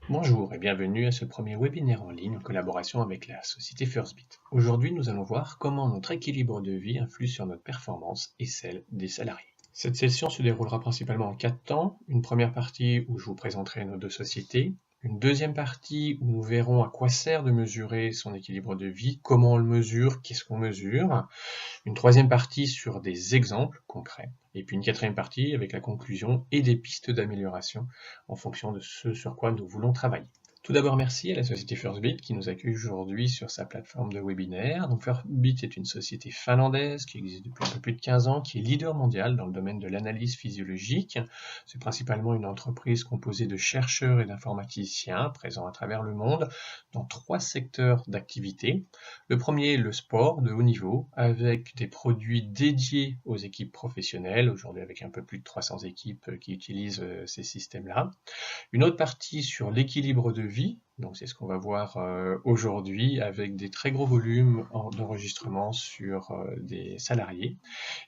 Bonjour et bienvenue à ce premier webinaire en ligne en collaboration avec la société FirstBit. Aujourd'hui, nous allons voir comment notre équilibre de vie influe sur notre performance et celle des salariés. Cette session se déroulera principalement en 4 temps. Une première partie où je vous présenterai nos deux sociétés. Une deuxième partie où nous verrons à quoi sert de mesurer son équilibre de vie, comment on le mesure, qu'est-ce qu'on mesure. Une troisième partie sur des exemples concrets. Et puis une quatrième partie avec la conclusion et des pistes d'amélioration en fonction de ce sur quoi nous voulons travailler. Tout d'abord, merci à la société FirstBit qui nous accueille aujourd'hui sur sa plateforme de webinaire. Donc FirstBit est une société finlandaise qui existe depuis un peu plus de 15 ans, qui est leader mondial dans le domaine de l'analyse physiologique. C'est principalement une entreprise composée de chercheurs et d'informaticiens présents à travers le monde dans 3 secteurs d'activité. Le premier est le sport de haut niveau, avec des produits dédiés aux équipes professionnelles, aujourd'hui avec un peu plus de 300 équipes qui utilisent ces systèmes-là. Une autre partie sur l'équilibre de vie, donc c'est ce qu'on va voir aujourd'hui avec des très gros volumes d'enregistrement sur des salariés.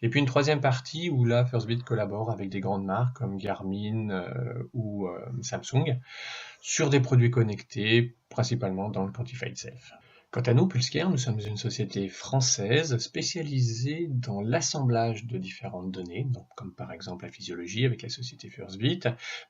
Et puis une troisième partie où là FirstBit collabore avec des grandes marques comme Garmin ou Samsung sur des produits connectés, principalement dans le Quantified Self. Quant à nous, Pulsecare, nous sommes une société française spécialisée dans l'assemblage de différentes données, donc comme par exemple la physiologie avec la société FirstBit,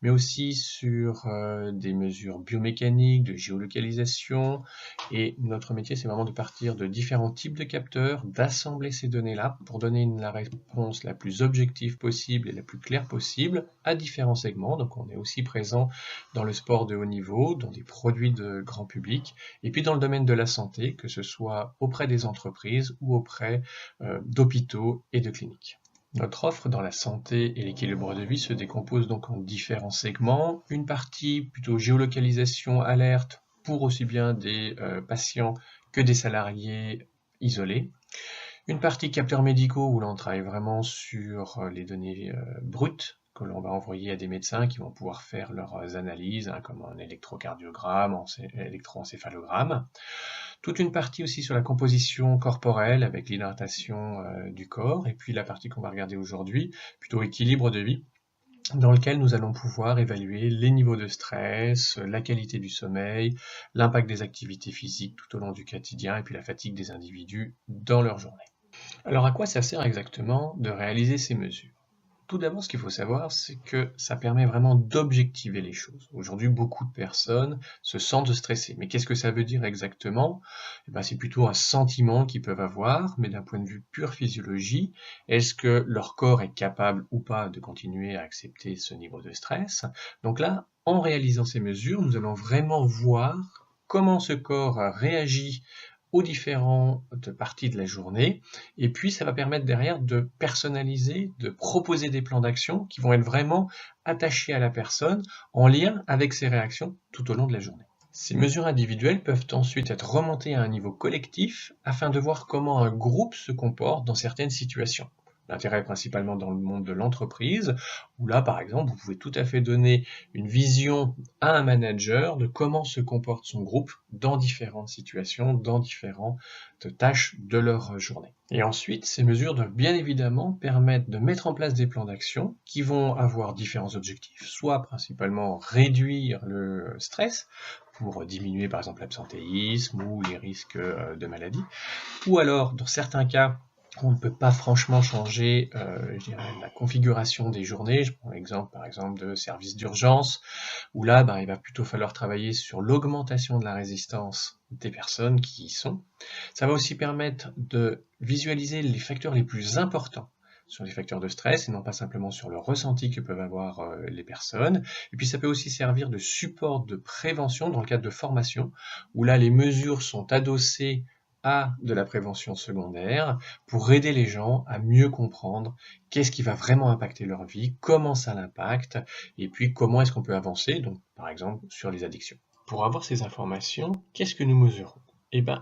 mais aussi sur des mesures biomécaniques, de géolocalisation. Et notre métier, c'est vraiment de partir de différents types de capteurs, d'assembler ces données-là pour donner la réponse la plus objective possible et la plus claire possible à différents segments. Donc on est aussi présent dans le sport de haut niveau, dans des produits de grand public, et puis dans le domaine de la santé, que ce soit auprès des entreprises ou auprès d'hôpitaux et de cliniques. Notre offre dans la santé et l'équilibre de vie se décompose donc en différents segments. Une partie plutôt géolocalisation, alerte, pour aussi bien des patients que des salariés isolés. Une partie capteurs médicaux où l'on travaille vraiment sur les données brutes que l'on va envoyer à des médecins qui vont pouvoir faire leurs analyses, comme un électrocardiogramme, électroencéphalogramme. Toute une partie aussi sur la composition corporelle avec l'hydratation du corps, et puis la partie qu'on va regarder aujourd'hui, plutôt équilibre de vie, dans lequel nous allons pouvoir évaluer les niveaux de stress, la qualité du sommeil, l'impact des activités physiques tout au long du quotidien, et puis la fatigue des individus dans leur journée. Alors à quoi ça sert exactement de réaliser ces mesures? Tout d'abord, ce qu'il faut savoir, c'est que ça permet vraiment d'objectiver les choses. Aujourd'hui, beaucoup de personnes se sentent stressées. Mais qu'est-ce que ça veut dire exactement? C'est plutôt un sentiment qu'ils peuvent avoir, mais d'un point de vue pure physiologie, est-ce que leur corps est capable ou pas de continuer à accepter ce niveau de stress? Donc là, en réalisant ces mesures, nous allons vraiment voir comment ce corps réagit aux différentes parties de la journée, et puis ça va permettre derrière de personnaliser, de proposer des plans d'action qui vont être vraiment attachés à la personne, en lien avec ses réactions tout au long de la journée. Ces mesures individuelles peuvent ensuite être remontées à un niveau collectif afin de voir comment un groupe se comporte dans certaines situations. L'intérêt est principalement dans le monde de l'entreprise, où là, par exemple, vous pouvez tout à fait donner une vision à un manager de comment se comporte son groupe dans différentes situations, dans différentes tâches de leur journée. Et ensuite, ces mesures doivent bien évidemment permettre de mettre en place des plans d'action qui vont avoir différents objectifs, soit principalement réduire le stress, pour diminuer par exemple l'absentéisme ou les risques de maladie, ou alors, dans certains cas, on ne peut pas franchement changer la configuration des journées. Je prends l'exemple par exemple de services d'urgence, où là il va plutôt falloir travailler sur l'augmentation de la résistance des personnes qui y sont. Ça va aussi permettre de visualiser les facteurs les plus importants sur les facteurs de stress et non pas simplement sur le ressenti que peuvent avoir les personnes. Et puis ça peut aussi servir de support de prévention dans le cadre de formation, où là les mesures sont adossées à de la prévention secondaire pour aider les gens à mieux comprendre qu'est-ce qui va vraiment impacter leur vie, comment ça l'impacte, et puis comment est-ce qu'on peut avancer, donc par exemple sur les addictions. Pour avoir ces informations, qu'est-ce que nous mesurons?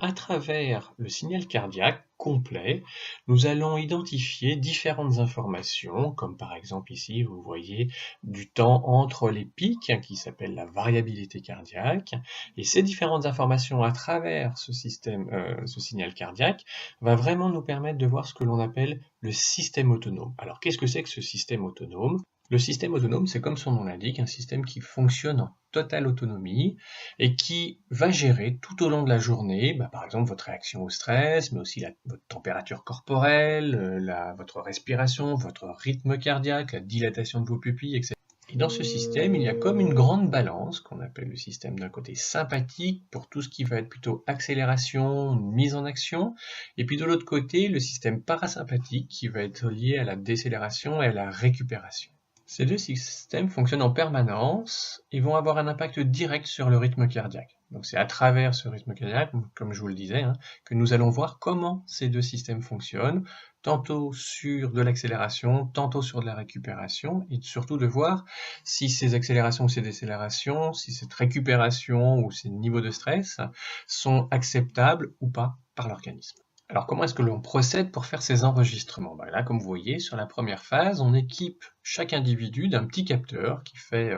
À travers le signal cardiaque complet, nous allons identifier différentes informations, comme par exemple ici, vous voyez du temps entre les pics, qui s'appelle la variabilité cardiaque, et ces différentes informations à travers ce signal cardiaque, va vraiment nous permettre de voir ce que l'on appelle le système autonome. Alors qu'est-ce que c'est que ce système autonome? Le système autonome, c'est comme son nom l'indique, un système qui fonctionne en totale autonomie et qui va gérer tout au long de la journée, par exemple votre réaction au stress, mais aussi votre température corporelle, votre respiration, votre rythme cardiaque, la dilatation de vos pupilles, etc. Et dans ce système, il y a comme une grande balance qu'on appelle le système d'un côté sympathique pour tout ce qui va être plutôt accélération, mise en action, et puis de l'autre côté, le système parasympathique qui va être lié à la décélération et à la récupération. Ces deux systèmes fonctionnent en permanence et vont avoir un impact direct sur le rythme cardiaque. Donc c'est à travers ce rythme cardiaque, comme je vous le disais, que nous allons voir comment ces deux systèmes fonctionnent, tantôt sur de l'accélération, tantôt sur de la récupération, et surtout de voir si ces accélérations ou ces décélérations, si cette récupération ou ces niveaux de stress sont acceptables ou pas par l'organisme. Alors comment est-ce que l'on procède pour faire ces enregistrements? Là, comme vous voyez, sur la première phase, on équipe chaque individu d'un petit capteur qui fait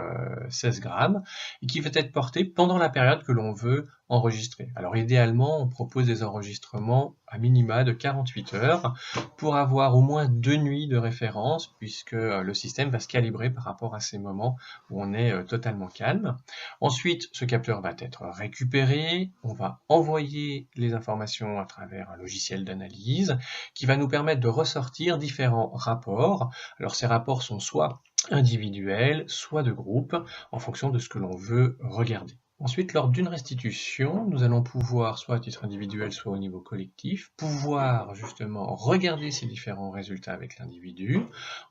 16 grammes et qui va être porté pendant la période que l'on veut enregistrer. Alors idéalement, on propose des enregistrements à minima de 48 heures pour avoir au moins 2 nuits de référence puisque le système va se calibrer par rapport à ces moments où on est totalement calme. Ensuite, ce capteur va être récupéré, on va envoyer les informations à travers un logiciel d'analyse qui va nous permettre de ressortir différents rapports. Alors ces rapports sont soit individuels, soit de groupe, en fonction de ce que l'on veut regarder. Ensuite, lors d'une restitution, nous allons pouvoir, soit à titre individuel, soit au niveau collectif, pouvoir justement regarder ces différents résultats avec l'individu,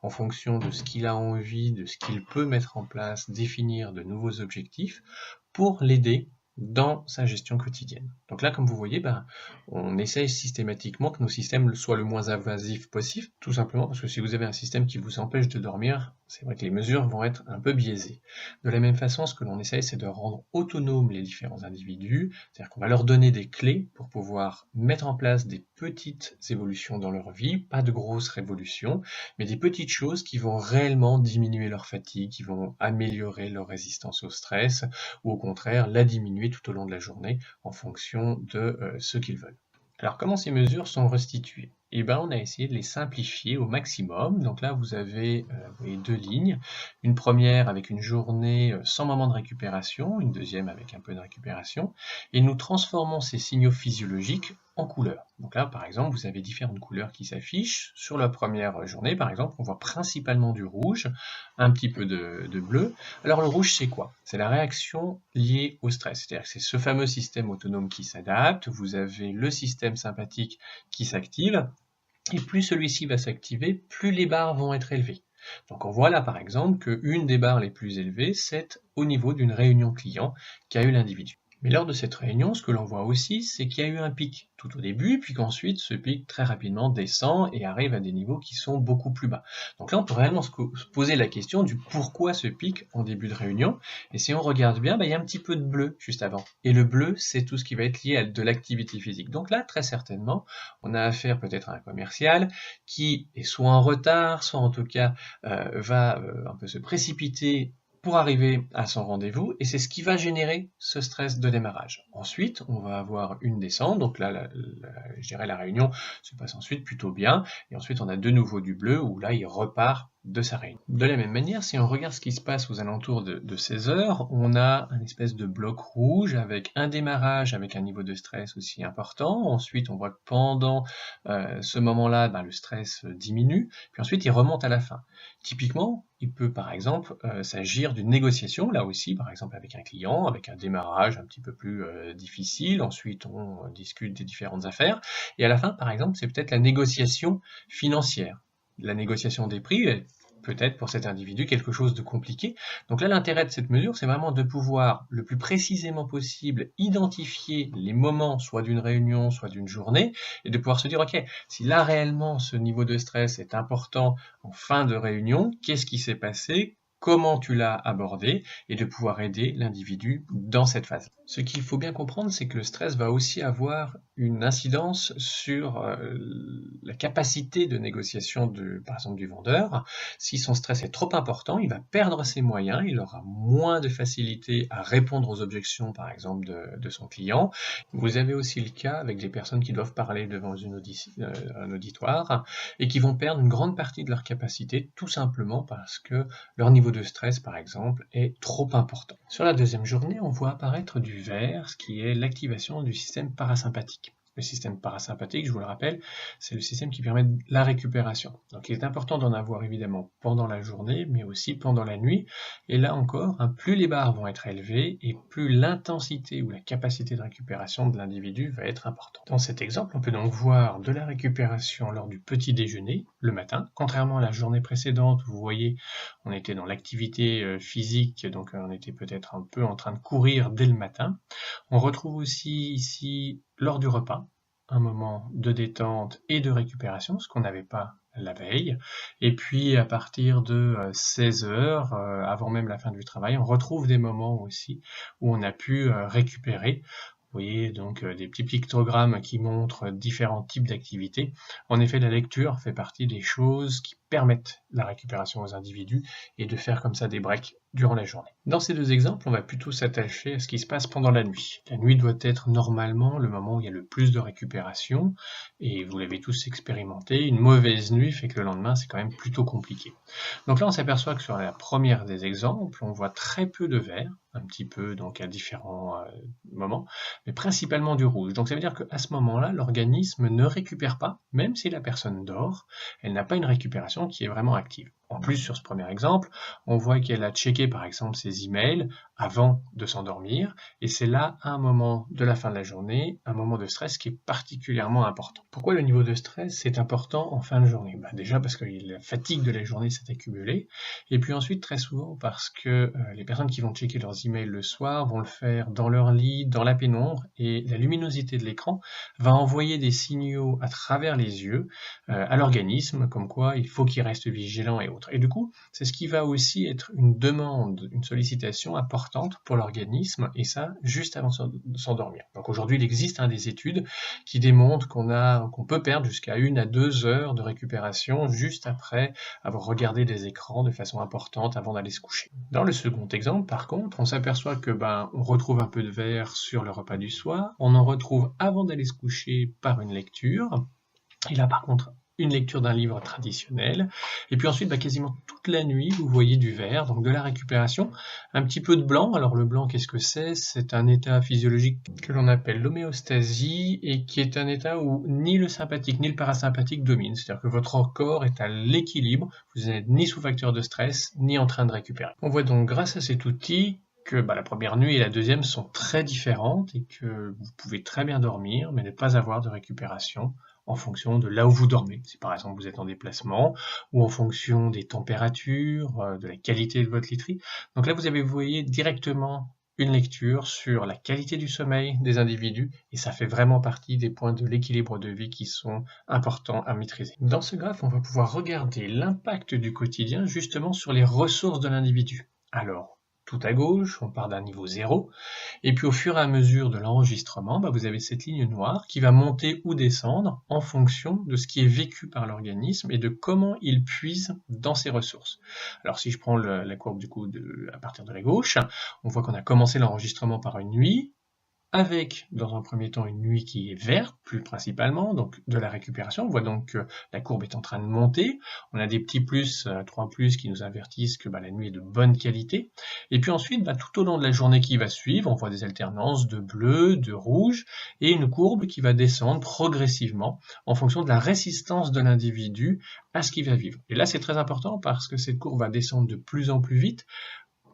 en fonction de ce qu'il a envie, de ce qu'il peut mettre en place, définir de nouveaux objectifs, pour l'aider dans sa gestion quotidienne. Donc là, comme vous voyez, on essaye systématiquement que nos systèmes soient le moins invasifs possible, tout simplement parce que si vous avez un système qui vous empêche de dormir, c'est vrai que les mesures vont être un peu biaisées. De la même façon, ce que l'on essaye, c'est de rendre autonomes les différents individus, c'est-à-dire qu'on va leur donner des clés pour pouvoir mettre en place des petites évolutions dans leur vie, pas de grosses révolutions, mais des petites choses qui vont réellement diminuer leur fatigue, qui vont améliorer leur résistance au stress, ou au contraire la diminuer tout au long de la journée en fonction de ce qu'ils veulent. Alors comment ces mesures sont restituées? On a essayé de les simplifier au maximum. Donc là, vous avez deux lignes. Une première avec une journée sans moment de récupération, une deuxième avec un peu de récupération. Et nous transformons ces signaux physiologiques en couleurs. Donc là, par exemple, vous avez différentes couleurs qui s'affichent. Sur la première journée, par exemple, on voit principalement du rouge, un petit peu de bleu. Alors le rouge, c'est quoi? C'est la réaction liée au stress. C'est-à-dire que c'est ce fameux système autonome qui s'adapte. Vous avez le système sympathique qui s'active. Et plus celui-ci va s'activer, plus les barres vont être élevées. Donc on voit là par exemple qu'une des barres les plus élevées, c'est au niveau d'une réunion client qu'a eu l'individu. Mais lors de cette réunion, ce que l'on voit aussi, c'est qu'il y a eu un pic tout au début, puis qu'ensuite ce pic très rapidement descend et arrive à des niveaux qui sont beaucoup plus bas. Donc là, on peut réellement se poser la question du pourquoi ce pic en début de réunion. Et si on regarde bien, il y a un petit peu de bleu juste avant. Et le bleu, c'est tout ce qui va être lié à de l'activité physique. Donc là, très certainement, on a affaire peut-être à un commercial qui est soit en retard, soit en tout cas va un peu se précipiter pour arriver à son rendez-vous, et c'est ce qui va générer ce stress de démarrage. Ensuite, on va avoir une descente, donc là, je dirais la réunion se passe ensuite plutôt bien, et ensuite on a de nouveau du bleu, où là il repart de sa réunion. De la même manière, si on regarde ce qui se passe aux alentours de 16 heures, on a un espèce de bloc rouge avec un démarrage avec un niveau de stress aussi important. Ensuite, on voit que pendant ce moment-là, le stress diminue, puis ensuite il remonte à la fin. Typiquement, il peut par exemple s'agir d'une négociation, là aussi, par exemple avec un client, avec un démarrage un petit peu plus difficile, ensuite on discute des différentes affaires, et à la fin, par exemple, c'est peut-être la négociation financière. La négociation des prix est peut-être pour cet individu quelque chose de compliqué. Donc là, l'intérêt de cette mesure, c'est vraiment de pouvoir le plus précisément possible identifier les moments, soit d'une réunion, soit d'une journée, et de pouvoir se dire, ok, si là réellement ce niveau de stress est important en fin de réunion, qu'est-ce qui s'est passé? Comment tu l'as abordé, et de pouvoir aider l'individu dans cette phase. Ce qu'il faut bien comprendre, c'est que le stress va aussi avoir une incidence sur la capacité de négociation, par exemple, du vendeur. Si son stress est trop important, il va perdre ses moyens, il aura moins de facilité à répondre aux objections, par exemple, de son client. Vous avez aussi le cas avec des personnes qui doivent parler devant un auditoire et qui vont perdre une grande partie de leur capacité, tout simplement parce que leur niveau de stress, par exemple, est trop important. Sur la deuxième journée, on voit apparaître du vert, ce qui est l'activation du système parasympathique. Le système parasympathique, je vous le rappelle, c'est le système qui permet la récupération. Donc il est important d'en avoir évidemment pendant la journée, mais aussi pendant la nuit. Et là encore, plus les barres vont être élevées et plus l'intensité ou la capacité de récupération de l'individu va être importante. Dans cet exemple, on peut donc voir de la récupération lors du petit déjeuner, le matin. Contrairement à la journée précédente, vous voyez, on était dans l'activité physique, donc on était peut-être un peu en train de courir dès le matin. On retrouve aussi ici, lors du repas, un moment de détente et de récupération, ce qu'on n'avait pas la veille. Et puis à partir de 16h, avant même la fin du travail, on retrouve des moments aussi où on a pu récupérer. Vous voyez donc des petits pictogrammes qui montrent différents types d'activités. En effet, la lecture fait partie des choses qui permettent la récupération aux individus et de faire comme ça des breaks durant la journée. Dans ces deux exemples, on va plutôt s'attacher à ce qui se passe pendant la nuit. La nuit doit être normalement le moment où il y a le plus de récupération, et vous l'avez tous expérimenté, une mauvaise nuit fait que le lendemain c'est quand même plutôt compliqué. Donc là on s'aperçoit que sur la première des exemples, on voit très peu de vert, un petit peu donc à différents moments, mais principalement du rouge. Donc ça veut dire qu'à ce moment-là, l'organisme ne récupère pas, même si la personne dort, elle n'a pas une récupération qui est vraiment active. En plus, sur ce premier exemple, on voit qu'elle a checké par exemple ses emails avant de s'endormir, et c'est là un moment de la fin de la journée, un moment de stress qui est particulièrement important. Pourquoi le niveau de stress est important en fin de journée? Déjà parce que la fatigue de la journée s'est accumulée, et puis ensuite très souvent parce que les personnes qui vont checker leurs emails le soir vont le faire dans leur lit, dans la pénombre, et la luminosité de l'écran va envoyer des signaux à travers les yeux à l'organisme, comme quoi il faut qu'il reste vigilant et autres. Et du coup, c'est ce qui va aussi être une demande, une sollicitation importante pour l'organisme, et ça juste avant de s'endormir. Donc aujourd'hui, il existe des études qui démontrent qu'on peut perdre jusqu'à 1 à 2 heures de récupération juste après avoir regardé des écrans de façon importante avant d'aller se coucher. Dans le second exemple, par contre, on s'aperçoit que on retrouve un peu de vert sur le repas du soir, on en retrouve avant d'aller se coucher par une lecture, et là par contre, une lecture d'un livre traditionnel, et puis ensuite quasiment toute la nuit vous voyez du vert, donc de la récupération, un petit peu de blanc. Alors le blanc, qu'est-ce que c'est? C'est un état physiologique que l'on appelle l'homéostasie, et qui est un état où ni le sympathique ni le parasympathique dominent, c'est-à-dire que votre corps est à l'équilibre, vous n'êtes ni sous facteur de stress, ni en train de récupérer. On voit donc grâce à cet outil que la première nuit et la deuxième sont très différentes, et que vous pouvez très bien dormir, mais ne pas avoir de récupération en fonction de là où vous dormez. Si par exemple vous êtes en déplacement, ou en fonction des températures, de la qualité de votre literie. Donc là vous voyez directement une lecture sur la qualité du sommeil des individus, et ça fait vraiment partie des points de l'équilibre de vie qui sont importants à maîtriser. Dans ce graphe, on va pouvoir regarder l'impact du quotidien justement sur les ressources de l'individu. Alors, tout à gauche, on part d'un niveau 0, et puis au fur et à mesure de l'enregistrement, vous avez cette ligne noire qui va monter ou descendre en fonction de ce qui est vécu par l'organisme et de comment il puise dans ses ressources. Alors si je prends la courbe du coup à partir de la gauche, on voit qu'on a commencé l'enregistrement par une nuit, avec, dans un premier temps, une nuit qui est verte, plus principalement, donc de la récupération. On voit donc que la courbe est en train de monter. On a des petits plus, 3 plus, qui nous avertissent que la nuit est de bonne qualité. Et puis ensuite, tout au long de la journée qui va suivre, on voit des alternances de bleu, de rouge, et une courbe qui va descendre progressivement en fonction de la résistance de l'individu à ce qu'il va vivre. Et là, c'est très important parce que cette courbe va descendre de plus en plus vite,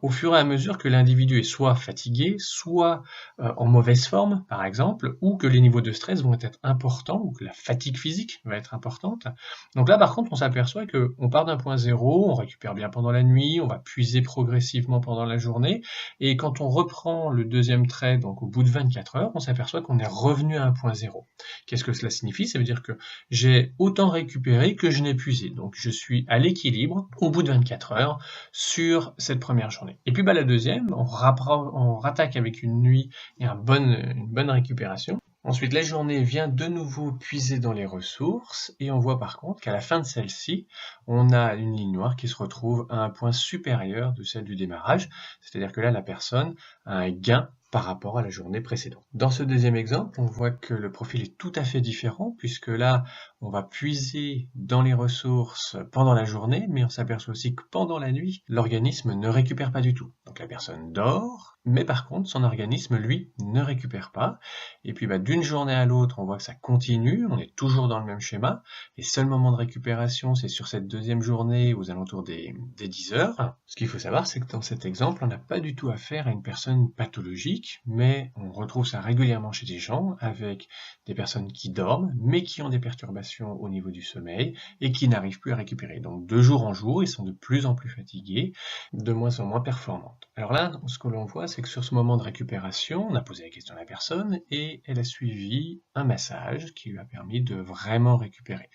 au fur et à mesure que l'individu est soit fatigué, soit en mauvaise forme, par exemple, ou que les niveaux de stress vont être importants, ou que la fatigue physique va être importante. Donc là, par contre, on s'aperçoit qu'on part d'un point zéro, on récupère bien pendant la nuit, on va puiser progressivement pendant la journée, et quand on reprend le deuxième trait, donc au bout de 24 heures, on s'aperçoit qu'on est revenu à un point zéro. Qu'est-ce que cela signifie? Ça veut dire que j'ai autant récupéré que je n'ai puisé. Donc je suis à l'équilibre au bout de 24 heures sur cette première journée. Et puis la deuxième, on rattaque avec une nuit et une bonne récupération. Ensuite, la journée vient de nouveau puiser dans les ressources et on voit par contre qu'à la fin de celle-ci, on a une ligne noire qui se retrouve à un point supérieur de celle du démarrage. C'est-à-dire que là, la personne a un gain par rapport à la journée précédente. Dans ce deuxième exemple, on voit que le profil est tout à fait différent puisque là, on va puiser dans les ressources pendant la journée, mais on s'aperçoit aussi que pendant la nuit, l'organisme ne récupère pas du tout. Donc la personne dort, mais par contre, son organisme, lui, ne récupère pas. Et puis d'une journée à l'autre, on voit que ça continue, on est toujours dans le même schéma. Les seuls moments de récupération, c'est sur cette deuxième journée aux alentours des 10 heures. Ce qu'il faut savoir, c'est que dans cet exemple, on n'a pas du tout affaire à une personne pathologique, mais on retrouve ça régulièrement chez des gens avec des personnes qui dorment, mais qui ont des perturbations au niveau du sommeil et qui n'arrivent plus à récupérer. Donc de jour en jour, ils sont de plus en plus fatigués, de moins en moins performantes. Alors là, ce que l'on voit, c'est que sur ce moment de récupération, on a posé la question à la personne et elle a suivi un massage qui lui a permis de vraiment récupérer.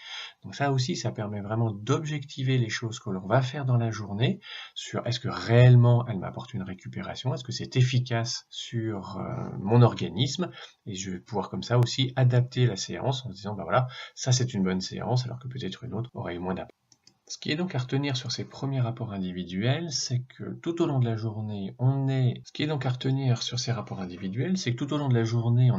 Donc ça aussi, ça permet vraiment d'objectiver les choses que l'on va faire dans la journée sur est-ce que réellement elle m'apporte une récupération, est-ce que c'est efficace sur mon organisme, et je vais pouvoir comme ça aussi adapter la séance en se disant, voilà, ça c'est une bonne séance, alors que peut-être une autre aurait eu moins d'impact. Ce qui est donc à retenir sur ces premiers rapports individuels, c'est que tout au long de la journée, on est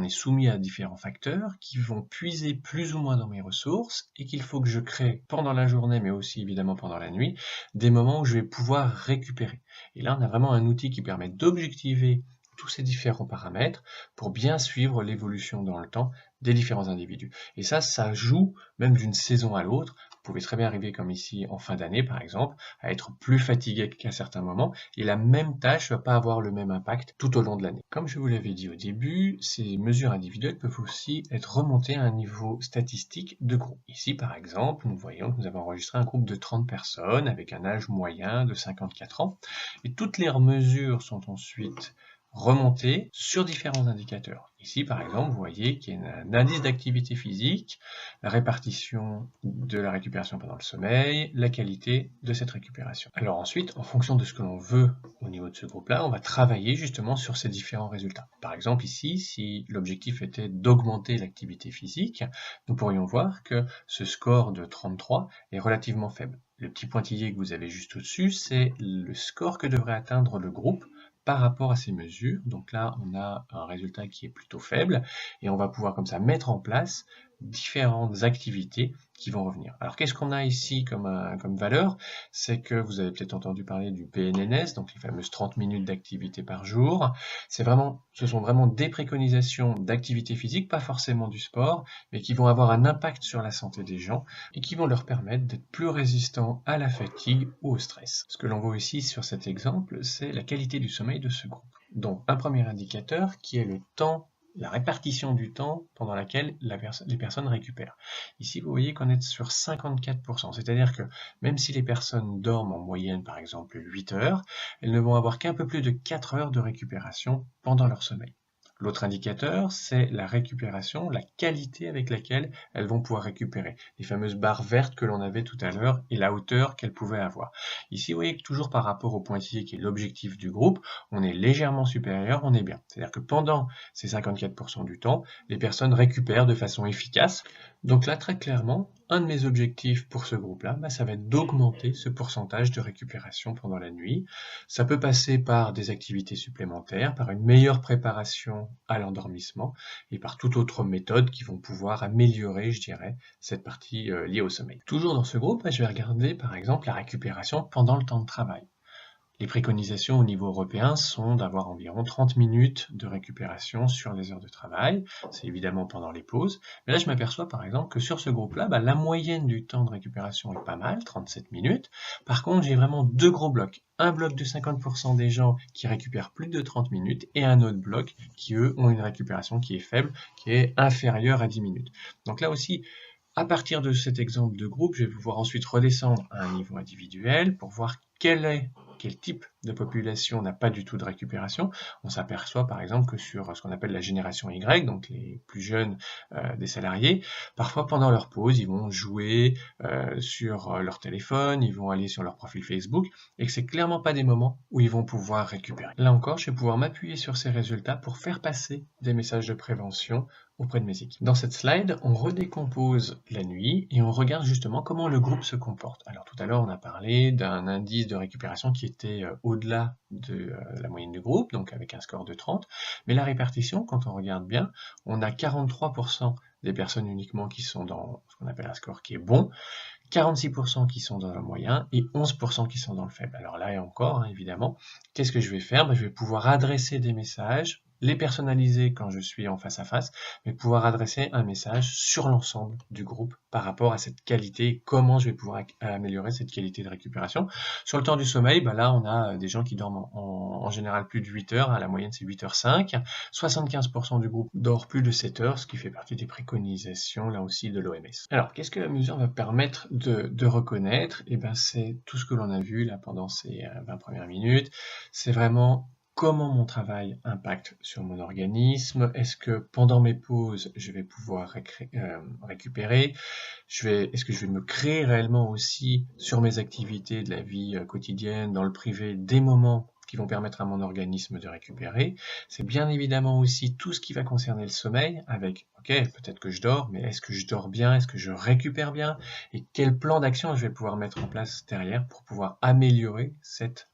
soumis à différents facteurs qui vont puiser plus ou moins dans mes ressources et qu'il faut que je crée pendant la journée, mais aussi évidemment pendant la nuit, des moments où je vais pouvoir récupérer. Et là, on a vraiment un outil qui permet d'objectiver tous ces différents paramètres pour bien suivre l'évolution dans le temps des différents individus. Et ça joue même d'une saison à l'autre. Vous pouvez très bien arriver comme ici en fin d'année par exemple, à être plus fatigué qu'à certains moments, et la même tâche ne va pas avoir le même impact tout au long de l'année. Comme je vous l'avais dit au début, ces mesures individuelles peuvent aussi être remontées à un niveau statistique de groupe. Ici par exemple, nous voyons que nous avons enregistré un groupe de 30 personnes avec un âge moyen de 54 ans, et toutes les mesures sont ensuite remonter sur différents indicateurs. Ici, par exemple, vous voyez qu'il y a un indice d'activité physique, la répartition de la récupération pendant le sommeil, la qualité de cette récupération. Alors ensuite, en fonction de ce que l'on veut au niveau de ce groupe-là, on va travailler justement sur ces différents résultats. Par exemple, ici, si l'objectif était d'augmenter l'activité physique, nous pourrions voir que ce score de 33 est relativement faible. Le petit pointillé que vous avez juste au-dessus, c'est le score que devrait atteindre le groupe par rapport à ces mesures. Donc là, on a un résultat qui est plutôt faible et on va pouvoir comme ça mettre en place différentes activités qui vont revenir. Alors qu'est-ce qu'on a ici comme valeur? C'est que vous avez peut-être entendu parler du PNNS, donc les fameuses 30 minutes d'activité par jour. Ce sont vraiment des préconisations d'activité physique, pas forcément du sport, mais qui vont avoir un impact sur la santé des gens et qui vont leur permettre d'être plus résistants à la fatigue ou au stress. Ce que l'on voit ici sur cet exemple, c'est la qualité du sommeil de ce groupe. Donc un premier indicateur qui est le temps, la répartition du temps pendant laquelle les personnes récupèrent. Ici, vous voyez qu'on est sur 54%, c'est-à-dire que même si les personnes dorment en moyenne, par exemple, 8 heures, elles ne vont avoir qu'un peu plus de 4 heures de récupération pendant leur sommeil. L'autre indicateur, c'est la récupération, la qualité avec laquelle elles vont pouvoir récupérer. Les fameuses barres vertes que l'on avait tout à l'heure et la hauteur qu'elles pouvaient avoir. Ici, vous voyez que toujours par rapport au pointillé qui est l'objectif du groupe, on est légèrement supérieur, on est bien. C'est-à-dire que pendant ces 54% du temps, les personnes récupèrent de façon efficace. Donc là, très clairement, un de mes objectifs pour ce groupe-là, ça va être d'augmenter ce pourcentage de récupération pendant la nuit. Ça peut passer par des activités supplémentaires, par une meilleure préparation à l'endormissement et par toute autre méthode qui vont pouvoir améliorer, je dirais, cette partie liée au sommeil. Toujours dans ce groupe, je vais regarder par exemple la récupération pendant le temps de travail. Les préconisations au niveau européen sont d'avoir environ 30 minutes de récupération sur les heures de travail. C'est évidemment pendant les pauses. Mais là, je m'aperçois par exemple que sur ce groupe-là, la moyenne du temps de récupération est pas mal, 37 minutes. Par contre, j'ai vraiment deux gros blocs. Un bloc de 50% des gens qui récupèrent plus de 30 minutes et un autre bloc qui, eux, ont une récupération qui est faible, qui est inférieure à 10 minutes. Donc là aussi, à partir de cet exemple de groupe, je vais pouvoir ensuite redescendre à un niveau individuel pour voir quelle est quel type de population n'a pas du tout de récupération. On s'aperçoit par exemple que sur ce qu'on appelle la génération Y, donc les plus jeunes des salariés, parfois pendant leur pause, ils vont jouer sur leur téléphone, ils vont aller sur leur profil Facebook, et que c'est clairement pas des moments où ils vont pouvoir récupérer. Là encore, je vais pouvoir m'appuyer sur ces résultats pour faire passer des messages de prévention auprès de mes équipes. Dans cette slide, on redécompose la nuit et on regarde justement comment le groupe se comporte. Alors tout à l'heure, on a parlé d'un indice de récupération qui était au-delà de la moyenne du groupe, donc avec un score de 30. Mais la répartition, quand on regarde bien, on a 43% des personnes uniquement qui sont dans ce qu'on appelle un score qui est bon, 46% qui sont dans le moyen et 11% qui sont dans le faible. Alors là et encore, évidemment, qu'est-ce que je vais faire? Je vais pouvoir adresser des messages, les personnaliser quand je suis en face à face, mais pouvoir adresser un message sur l'ensemble du groupe par rapport à cette qualité, comment je vais pouvoir améliorer cette qualité de récupération. Sur le temps du sommeil, là on a des gens qui dorment en général plus de 8 heures, à la moyenne c'est 8h05, 75% du groupe dort plus de 7 heures, ce qui fait partie des préconisations là aussi de l'OMS. Alors qu'est-ce que la mesure va permettre de reconnaître? C'est tout ce que l'on a vu là pendant ces 20 premières minutes, c'est vraiment comment mon travail impacte sur mon organisme. Est-ce que pendant mes pauses, je vais pouvoir récupérer? Est-ce que je vais me créer réellement aussi sur mes activités de la vie quotidienne, dans le privé, des moments qui vont permettre à mon organisme de récupérer? C'est bien évidemment aussi tout ce qui va concerner le sommeil, avec, ok, peut-être que je dors, mais est-ce que je dors bien? Est-ce que je récupère bien? Et quel plan d'action je vais pouvoir mettre en place derrière pour pouvoir améliorer cette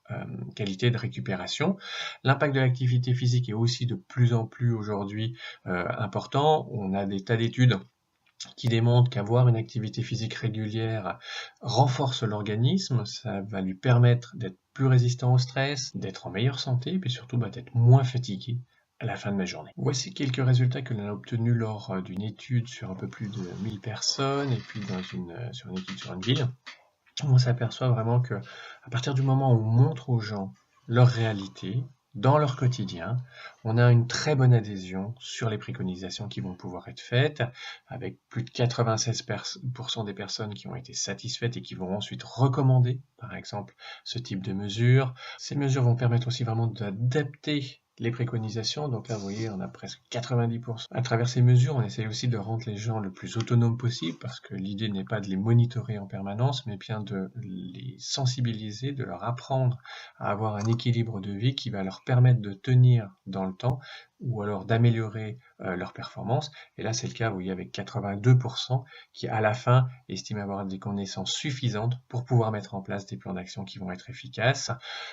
qualité de récupération? L'impact de l'activité physique est aussi de plus en plus aujourd'hui important. On a des tas d'études qui démontrent qu'avoir une activité physique régulière renforce l'organisme, ça va lui permettre d'être plus résistant au stress, d'être en meilleure santé, et puis surtout d'être moins fatigué à la fin de ma journée. Voici quelques résultats que l'on a obtenus lors d'une étude sur un peu plus de 1000 personnes, et puis sur une étude sur une ville. On s'aperçoit vraiment que à partir du moment où on montre aux gens leur réalité, dans leur quotidien, on a une très bonne adhésion sur les préconisations qui vont pouvoir être faites, avec plus de 96% des personnes qui ont été satisfaites et qui vont ensuite recommander, par exemple, ce type de mesures. Ces mesures vont permettre aussi vraiment d'adapter les préconisations, donc là vous voyez on a presque 90%. À travers ces mesures, on essaye aussi de rendre les gens le plus autonomes possible, parce que l'idée n'est pas de les monitorer en permanence, mais bien de les sensibiliser, de leur apprendre à avoir un équilibre de vie qui va leur permettre de tenir dans le temps, ou alors d'améliorer leur performance. Et là c'est le cas, vous voyez, avec 82% qui à la fin estiment avoir des connaissances suffisantes pour pouvoir mettre en place des plans d'action qui vont être efficaces,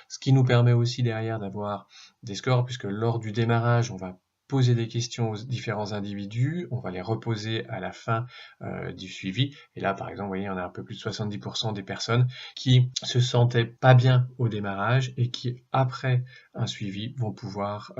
ce qui nous permet aussi derrière d'avoir des scores, puisque lors du démarrage on va poser des questions aux différents individus, on va les reposer à la fin du suivi, et là par exemple vous voyez on a un peu plus de 70% des personnes qui se sentaient pas bien au démarrage et qui après un suivi vont pouvoir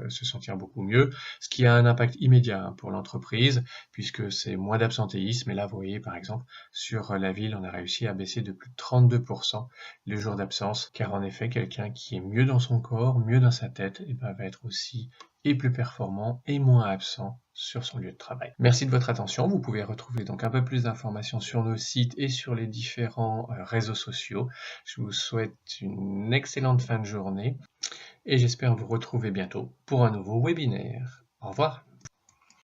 se sentir beaucoup mieux, ce qui a un impact immédiat pour l'entreprise puisque c'est moins d'absentéisme. Et là vous voyez par exemple sur la ville on a réussi à baisser de plus de 32% les jours d'absence, car en effet quelqu'un qui est mieux dans son corps, mieux dans sa tête, va être aussi et plus performant et moins absent sur son lieu de travail. Merci de votre attention. Vous pouvez retrouver donc un peu plus d'informations sur nos sites et sur les différents réseaux sociaux. Je vous souhaite une excellente fin de journée et j'espère vous retrouver bientôt pour un nouveau webinaire. Au revoir.